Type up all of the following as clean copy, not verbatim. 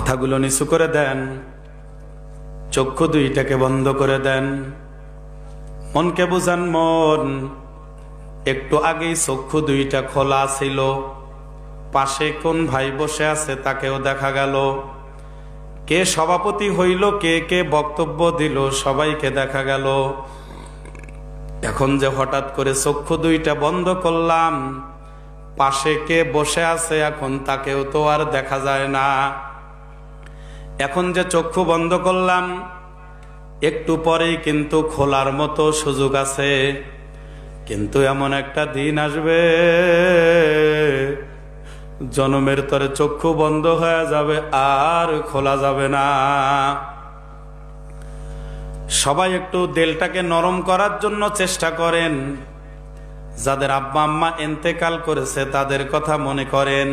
মাথাগুলো নিচু করে দেন, চক্ষু দুইটাকে বন্ধ করে দেন, মনকে বুঝান মন একটু আগেই চক্ষু দুইটা খোলা ছিল, পাশে কোন ভাই বসে আছে তাকেও দেখা গেল, কে সভাপতি হইল, কে কে বক্তব্য দিল সবাইকে দেখা গেল। এখন যে হঠাৎ করে চক্ষু দুইটা বন্ধ করলাম, পাশে কে বসে আছে এখন তাকেও তো আর দেখা যায় না। এখন যে চক্ষু বন্ধ করলাম, একটু পরেই কিন্তু খোলার মতো সুযোগ আছে। কিন্তু এমন একটা দিন আসবে জনমের তরে চক্ষু বন্ধ হয়ে যাবে, আর খোলা যাবে না। সবাই একটু দিলটাকে নরম করার জন্য চেষ্টা করেন। যাদের আব্বা আম্মা ইন্তেকাল করেছে তাদের কথা মনে করেন।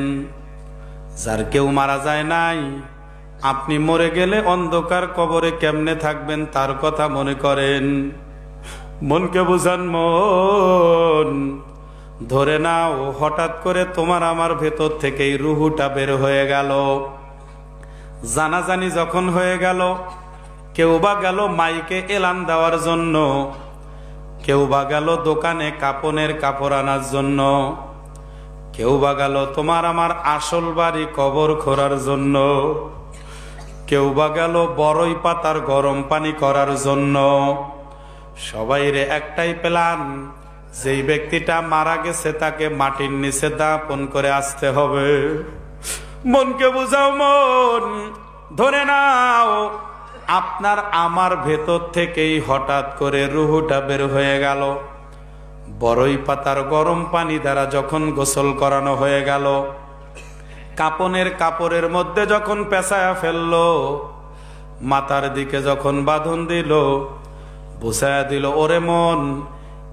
যার কেউ মারা যায় নাই, আপনি মরে গেলে অন্ধকার কবরে কেমনে থাকবেন তার কথা মনে করেন। মনকে বুঝান মন, ধরে নাও হঠাৎ করে তোমার আমার ভেতর থেকেই রুহুটা বের হয়ে গেল। জানাজানি যখন হয়ে গেল, কেউ বা গেল মাইকে এলান দেওয়ার জন্য, কেউ বা গেল দোকানে কাপনের কাপড় আনার জন্য, কেউ বা গেল তোমার আমার আসল বাড়ি কবর খোঁড়ার জন্য, কেউ বা গেল বড়ই পাতার গরম পানি করার জন্য। সবাই রে একটাই প্ল্যান, যেই ব্যক্তিটা মারা গেছে তাকে মাটির নিচে দাপন করে আসতে হবে। মনকে বুঝাও মন, ধরে নাও আপনার আমার ভেতর থেকেই হঠাৎ করে রুহুটা বের হয়ে গেল। বড়ই পাতার গরম পানি দ্বারা যখন গোসল করানো হয়ে গেল, কাপনের কাপড়ের মধ্যে যখন পেঁচায়া ফেললো, মাথার দিকে যখন বাঁধন দিল, বুঝায়া দিল ওরে মন,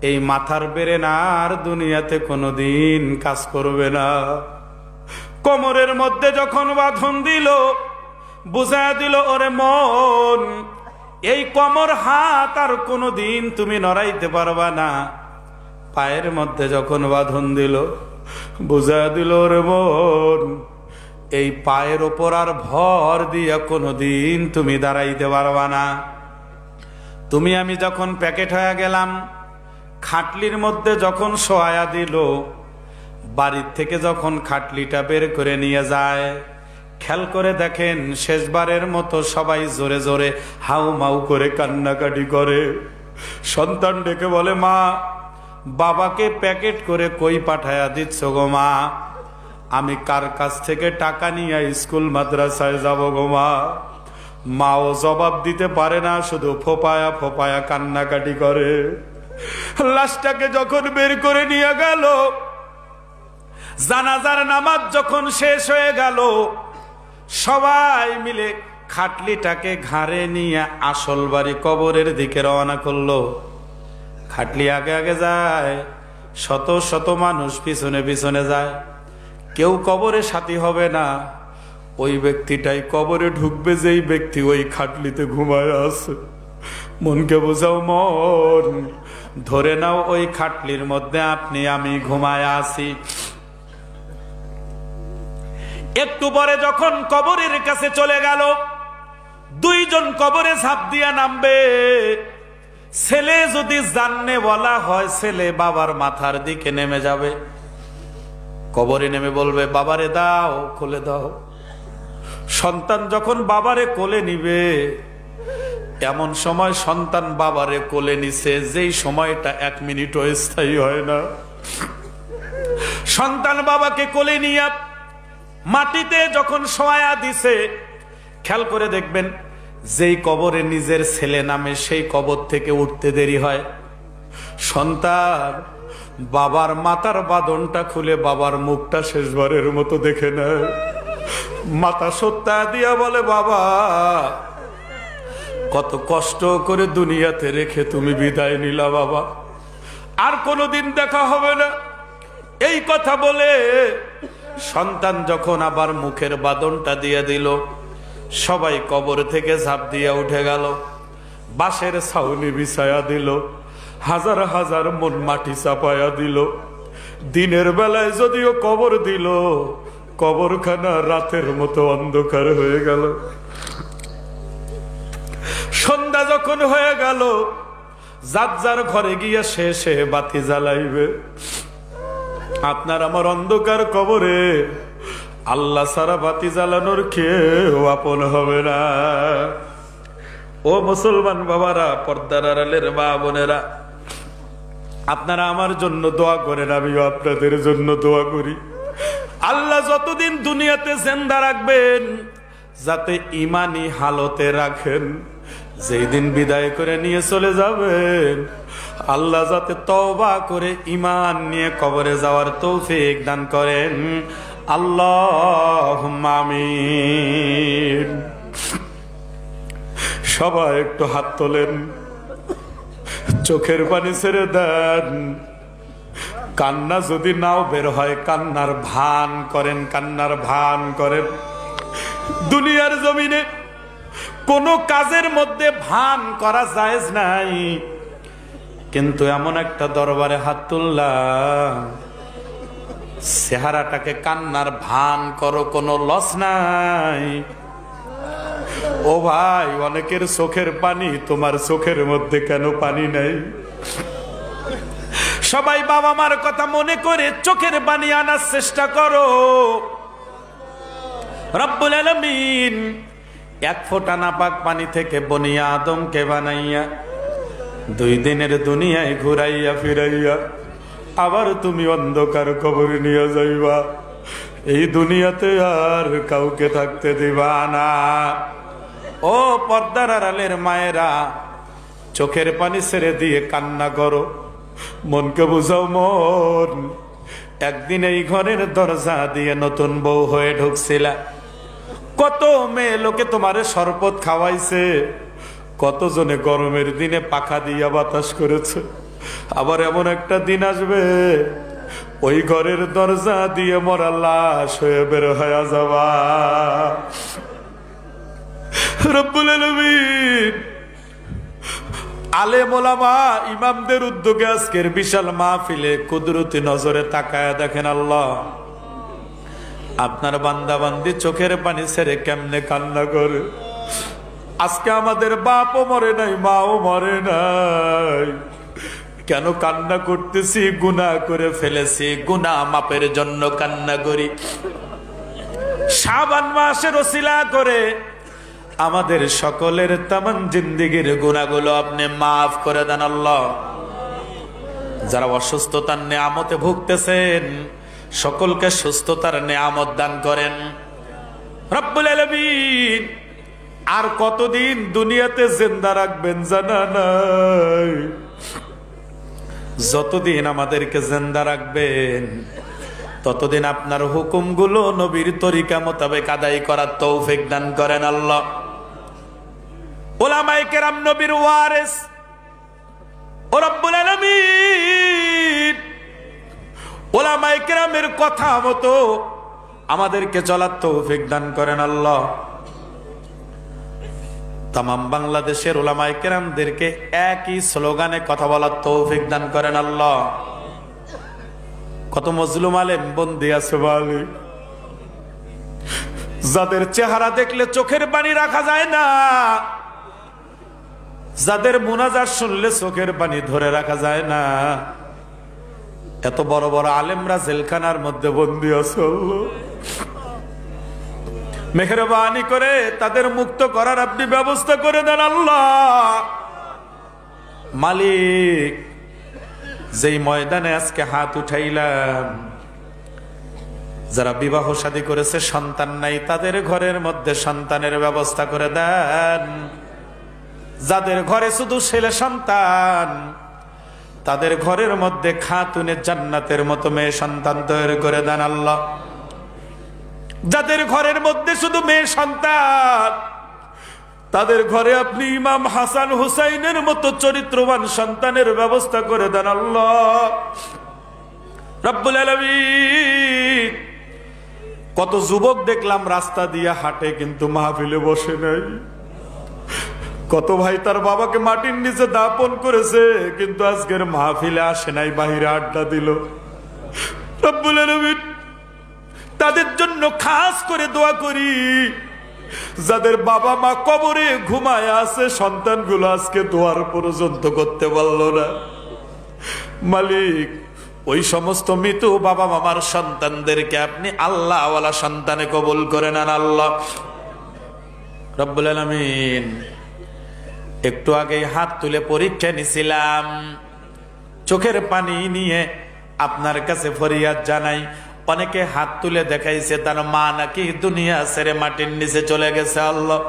এই মাথার বেরেন আর দুনিয়াতে কোনোদিন কাজ করবে না। কোমরের মধ্যে যখন বাঁধন দিল, বুঝায়া দিল ওরে মন, এই কোমর হাত আর কোনোদিন তুমি নড়াইতে পারবা না। পায়ের মধ্যে যখন বাঁধন দিল, বুঝায়া দিল ওরে মন, এই পায়ের ওপর আর ভর দিয়া কোনোদিন তুমি দাঁড়াইতে পারবা না। তুমি আমি যখন প্যাকেট হয়ে গেলাম, খাটলির মধ্যে যখন শোয়া দিল, বাড়ির থেকে যখন খাটলিটা বের করে নিয়ে যায়, খেয়াল করে দেখেন শেষবারের মতো সবাই জোরে জোরে হাউ মাউ করে কান্নাকাটি করে। সন্তান ডেকে বলে, মা, বাবাকে প্যাকেট করে কই পাঠায়া দিচ্ছ গো মা? আমি কার কাছ থেকে টাকা নিয়ে স্কুল মাদ্রাসায় যাব গো মা? মাও জবাব দিতে পারে না, শুধু ফোপায়া ফোপায়া কান্নাকাটি করে। লাশটাকে যখন বের করে নিয়ে গেল, জানাজার নামাজ যখন শেষ হয়ে গেল, সবাই মিলে খাটলিটাকে ঘাড়ে নিয়ে আসল বাড়ি কবরের দিকে রওনা করলো। খাটলি আগে আগে যায়, শত শত মানুষ পিছনে পিছনে যায়। কেউ কবরে সাথী হবে না, ওই ব্যক্তিটাই কবরে ঢুকবে যেই ব্যক্তি ওই খাটলিতে ঘুমায় আছে। মনকে বোঝাও মন, ধরে নাও ওই খাটলির মধ্যে আপনি আমি ঘুমায় আছি। একটু পরে যখন কবরের কাছে চলে গেল, দুইজন কবরে ঝাঁপ দিয়া নামবে। ছেলে যদি জাননে বলা হয়, ছেলে বাবার মাথার দিকে নেমে যাবে, কবরে নেমে বলবে, বাবারে দাও, কোলে দাও। সন্তান যখন বাবারে কোলে নিবে, এমন সময় সন্তান বাবারে কোলে নিছে যেই সময়টা 1 মিনিটও স্থায়ী হয় না। সন্তান বাবাকে কোলে নিয়ে মাটিতে যখন শোয়া দিছে, খেয়াল করে দেখবেন যেই কবরে নিজের ছেলে নামে সেই কবর থেকে উঠতে দেরি হয়। সন্তান বাবার মাথার বাঁধনটা খুলে বাবার মুখটা শেষবারের মতো দেখে নেয়। মাথা সত্তা দিয়া বলে, বাবা, কত কষ্ট করে দুনিয়াতে রেখে তুমি বিদায় নিলা বাবা, আর কোনোদিন দেখা হবে না। এই কথা বলে সন্তান যখন আবার মুখের বাঁধনটা দিয়ে দিল, সবাই কবর থেকে ঝাঁপ দিয়ে উঠে গেল। বাঁশের ছাউনি বিছায়া দিল, হাজার হাজার মন মাটি চাপায়া দিল। দিনের বেলায় যদিও কবর দিল, কবরখানা রাতের মতো অন্ধকার হয়ে গেল। সন্ধ্যা যখন হয়ে গেল, যার যার ঘরে গিয়া শেষে বাতি জ্বালাইবে। আপনার আমার অন্ধকার কবরে আল্লাহ সারা বাতি জ্বালানোর কেউ আপন হবে না। ও মুসলমান বাবারা, পর্দার আড়ালের মা বোনেরা, আপনারা আমার জন্য দোয়া করেন, আমিও আপনাদের জন্য দোয়া করি। আল্লাহ যতদিন দুনিয়াতে জিন্দা রাখবেন, যাতে ইমানি হালতে রাখেন। যেই দিন বিদায় করে নিয়ে চলে যাবেন, আল্লাহ যাতে তওবা করে ঈমান নিয়ে কবরে যাওয়ার তৌফিক দান করেন। আল্লাহুম্মা আমিন। সবাই একটু হাত তোলেন, চোখের পানি ছেড়ে দেন। কান্না যদি নাও বের হয়, কান্নার ভান করেন, কান্নার ভান করেন। দুনিয়ার জমিনে কোন কাজের মধ্যে ভান করা জায়েজ নাই, কিন্তু এমন একটা দরবারে হাত তুললাম, চেহারাটাকে কান্নার ভান করো, কোনো লস নাই। ও ভাই, অনেকের চোখের পানি, তোমার চোখের মধ্যে কেন পানি নাই? সবাই বাবা মার কথা মনে করে চোখের পানি আনার চেষ্টা করো। রব্বুল আলামিন এক ফোঁটা নাপাক পানি থেকে বনি আদমকে বানাইয়া 2 দিনের দুনিয়ায় ঘুরাইয়া ফিরাইয়া আবার তুমি অন্ধকার কবরে নিয়ে যাইবা। এই দুনিয়াতে আর কাউকে থাকতে দিবা না। ও পর্দার আড়ালের মায়েরা, চোখের পানি ছেড়ে দিয়ে কান্না করো, মনকে বুঝাও। মন, একদিন এই ঘরের দরজা দিয়ে নতুন বউ হয়ে ঢুকছিলা, কত মেয়ে লোকে তোমারে শরবত খাওয়াইছে, কতজনে গরমের দিনে পাখা দিয়া বাতাস করেছে। আবার এমন একটা দিন আসবে, ওই ঘরের দরজা দিয়ে মরা লাশ হয়ে বের হয়ে যাবা। রব্বুল আলামিন আলেম ওলামা ইমামদের উদ্যোগে আজকের বিশাল মাহফিলে কুদরতি নজরে তাকায়া দেখেন, আল্লাহ আপনার বান্দা বান্দি চোখের পানি ছেড়ে কেমনে কান্না করে। আজকে আমাদের বাপও মরে নাই, মাও মরে নাই, কেন কান্না করতেছি? গুনাহ করে ফেলেছি, গুনাহ মাপের জন্য কান্না করি। শাবান মাসের ওসিলা করে আমাদের সকলের তামাম জিন্দেগির গুনাহগুলো আপনি মাফ করে দেন আল্লাহ। যারা অসুস্থতার নেয়ামতে ভুগতেছেন, সকলকে সুস্থতার নেয়ামত দান করেন রব্বুল আলামিন। আর কতদিন দুনিয়াতে জিন্দা রাখবেন জানা নাই। যতদিন আমাদেরকে জিন্দা রাখবেন, ততদিন আপনার হুকুমগুলো নবীর তরিকা মোতাবেক আদায় করার তৌফিক দান করেন আল্লাহ। উলামায়ে কেরাম নবীর ওয়ারিস, ও রব্বুল আলামিন উলামায়ে কেরামের কথা মতো আমাদেরকে চলার তৌফিক দান করেন আল্লাহ। তামাম বাংলাদেশের উলামায়ে কেরামদেরকে একই স্লোগানে কথা বলার তৌফিক দান করেন আল্লাহ। কত মজলুম আলেম বন্দী আছে মালিক, যাদের চেহারা দেখলে চোখের পানি রাখা যায় না, যাদের মুনাজাত শুনলে চোখের পানি ধরে রাখা যায় না, এত বড় বড় আলেমরা জেলখানার মধ্যে বন্দী আছে। মেহেরবানি করে তাদের মুক্ত করার আপনি ব্যবস্থা করে দেন আল্লাহ। মালিক, যেই ময়দানে আজকে হাত উঠাইলাম, যারা বিবাহ শাদী করেছে সন্তান নাই, তাদের ঘরের মধ্যে সন্তানের ব্যবস্থা করে দেন। যাদের ঘরে শুধু ছেলে সন্তান, তাদের ঘরের মধ্যে খাতুনে জান্নাতের মতো মেয়ে সন্তান তৈরি করে দেন আল্লাহ। যাদের ঘরের মধ্যে শুধু মেয়ে সন্তান, তাদের ঘরে আপনি ইমাম হাসান হুসাইনের মতো চরিত্রবান সন্তানের ব্যবস্থা করে দেন আল্লাহ রব্বুল আলামিন। কত যুবক দেখলাম রাস্তা দিয়ে হাঁটে, কিন্তু মাহফিলে বসে নাই। কত ভাই তার বাবাকে মাটির নিচে দাপন করেছে, কিন্তু আজকের মাহফিলে আসে নাই, বাহিরে আড্ডা দিল। রব্বুল আলামিন তাদের জন্য খাস করে দোয়া করি। যাদের বাবা মা কবরে ঘুমায় আছে, সন্তানগুলো আজকে দোয়ার পর্যন্ত করতে পারল না, মালিক ওই সমস্ত মৃত বাবা মামার সন্তানদেরকে আপনি আল্লাহ ওয়ালা সন্তানে কবুল করে নেন আল্লাহ রব্বুল আলামিন। একটু আগে হাত তুলে পরীক্ষা নিছিলাম, চোখের পানি নিয়ে আপনার কাছে ফরিয়াদ জানাই। অনেকে হাত তুলে দেখাইছে তার মা নাকি দুনিয়া ছেড়ে মাটির নিচে চলে গেছে আল্লাহ।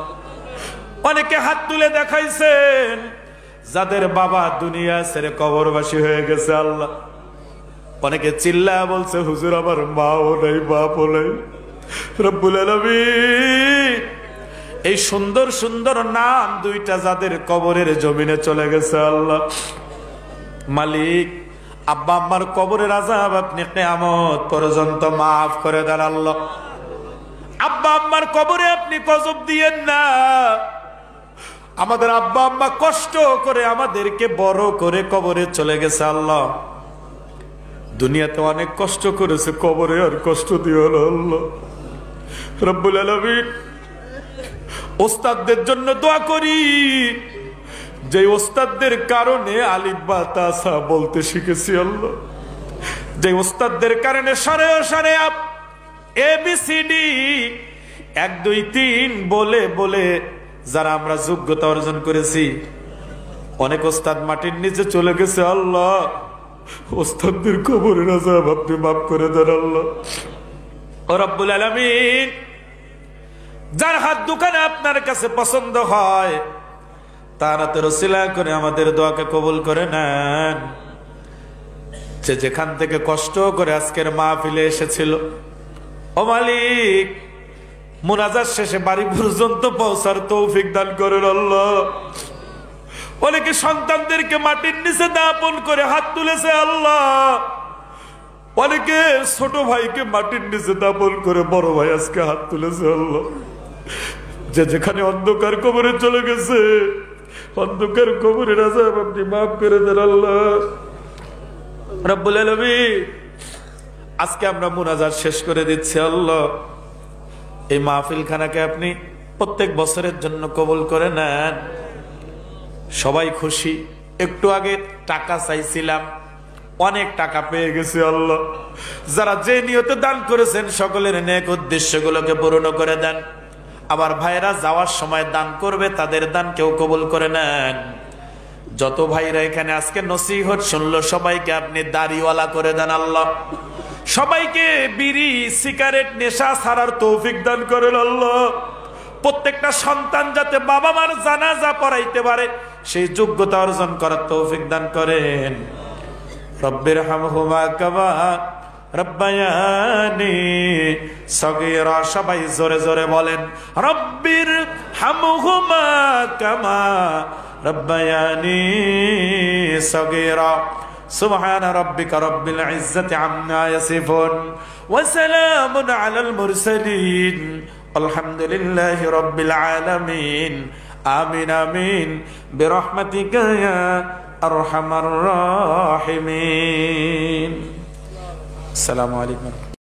অনেকে হাত তুলে দেখাইছেন যাদের বাবা দুনিয়া ছেড়ে কবরবাসী হয়ে গেছে আল্লাহ। অনেকে চিল্লায় বলছে হুজুর আমার মাও নাই বাপও নাই। রব্বুল আলামিন এই সুন্দর সুন্দর নাম দুইটা যাদের কবরের জমিনে চলে গেছে আল্লাহ, মালিক আব্বা আম্মার কবরের আযাব আপনি কিয়ামত পর্যন্ত মাফ করে দেন আল্লাহ। আব্বা আম্মার কবরে আপনি গজব দিয়েন না। আমাদের আব্বা আম্মা কষ্ট করে আমাদেরকে বড় করে কবরে চলে গেছে আল্লাহ। দুনিয়াতে অনেক কষ্ট করেছে, কবরে আর কষ্ট দিও না আল্লাহ রব্বুল আলামিন। ওস্তাদদের জন্য দোয়া করি, যে ওস্তাদদের কারণে আলিফ বা তা সা বলতে শিখেছি আল্লাহ, যে ওস্তাদদের কারণে সরে সরে ABCD 1 2 3 বলে বলে যারা আমরা যোগ্যতা অর্জন করেছি, অনেক ওস্তাদ মাটির নিচে চলে গেছে আল্লাহ। ওস্তাদদের কবরের আযাব আপনি মাফ করে দেন আল্লাহ ও রব্বুল আলামিন। যার হাত দোকানে আপনার কাছে পছন্দ হয় তার হাতের ওসিলা করে আমাদের দোয়াকে কবুল করে নেন। যে যেখান থেকে কষ্ট করে আজকের মাহফিলে এসেছিল, ও মালিক মুনাজাত শেষে বাড়ি পর্যন্ত পৌঁছার তৌফিক দান করেন আল্লাহ। অনেকে সন্তানদেরকে মাটির নিচে দাপন করে হাত তুলেছে আল্লাহ। অনেকে ছোট ভাইকে মাটির নিচে দাপন করে বড় ভাই আজকে হাত তুলেছে আল্লাহ। যে যেখানে অন্ধকার কবরে চলে গেছে, অন্ধকার কবরের আযাব আপনি মাফ করে দেন আল্লাহ রব্বুল আলামিন। আজকে আমরা মুনাজাত শেষ করে দিচ্ছি আল্লাহ। এই মাহফিল খানাকে আপনি প্রত্যেক বছরের জন্য কবুল করে নেন। সবাই খুশি। একটু আগে টাকা চাইছিলাম, অনেক টাকা পেয়ে গেছে আল্লাহ। যারা যে নিয়তে দান করেছেন সকলের নেক উদ্দেশ্যগুলোকে পূর্ণ করে দেন। আবার ভাইরা যাওয়ার সময় দান করবে, তাদের দান কেউ কবুল করে নেন। যত ভাইরা এখানে আজকে নসিহত শুনলো সবাইকে আপনি দাড়িওয়ালা করে দেন আল্লাহ। সবাইকে বিড়ি সিগারেট নেশা ছাড়ার তৌফিক দান করেন আল্লাহ। প্রত্যেকটা সন্তান যাতে বাবা মার জানাজা পড়াইতে পারে সেই যোগ্যতা অর্জন করার তৌফিক দান করেন। রব্বির হামহুমা কামা রব্বায়ানি সগীরা। সবাই জোরে জোরে বলেন রব্বির হামহুমা কামা রব্বায়ানি সগীরা। সুবহান রাব্বিকা রব্বিল ইজ্জাতি আম্মা ইয়াসিফুন ওয়া সালামুন আলাল মুরসালিন আলহামদুলিল্লাহি রাব্বিল আলামিন। আমিন আমিন বিরহমাতিকা ইয়া আরহামার রাহিমিন। আসসালামু আলাইকুম।